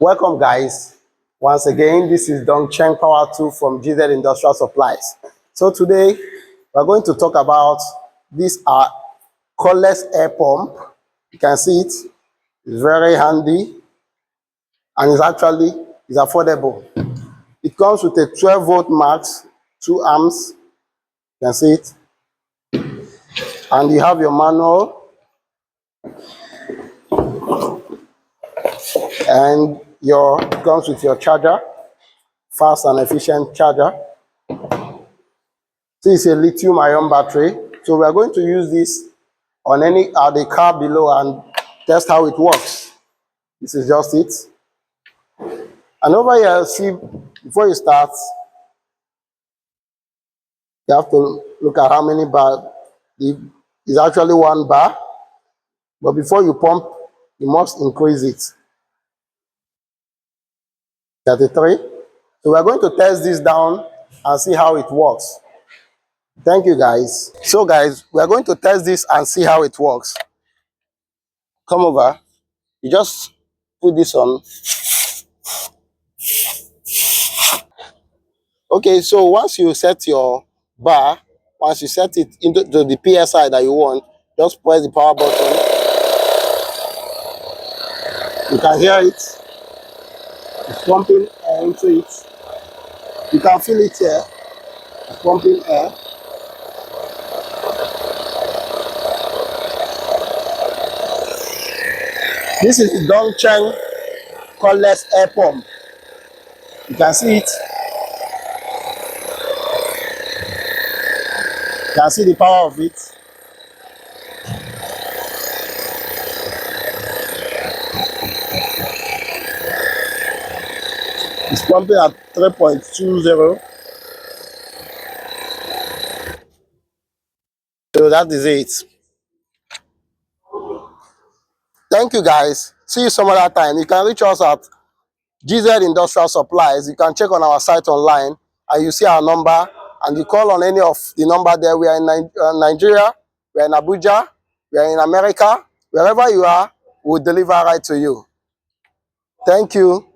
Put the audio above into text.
Welcome guys. Once again, this is DongCheng Power 2 from GZ Industrial Supplies. So today, we're going to talk about this cordless air pump. You can see it. It's very handy and it's affordable. It comes with a 12 volt max, 2 amps. You can see it. And you have your manual. And it comes with your charger, fast and efficient charger. This is a lithium-ion battery. So we are going to use this on the car below and test how it works. This is just it. And over here, see, before you start, you have to look at how many bars. It's actually 1 bar, but before you pump, you must increase it. 33. So we're going to test this down and see how it works. Thank you guys. So guys, we're going to test this and see how it works. Come over. You just put this on. Okay, so once you set your bar, once you set it into the PSI that you want, just press the power button. You can hear it. It's pumping air into it. You can feel it here. It's pumping air. This is the DongCheng Cordless Air Pump. You can see it. You can see the power of it. It's pumping at 3.20. So that is it. Thank you guys. See you some other time. You can reach us at GZ Industrial Supplies. You can check on our site online and you see our number and you call on any of the number there. We are in Nigeria, we are in Abuja, we are in America. Wherever you are, we'll deliver right to you. Thank you.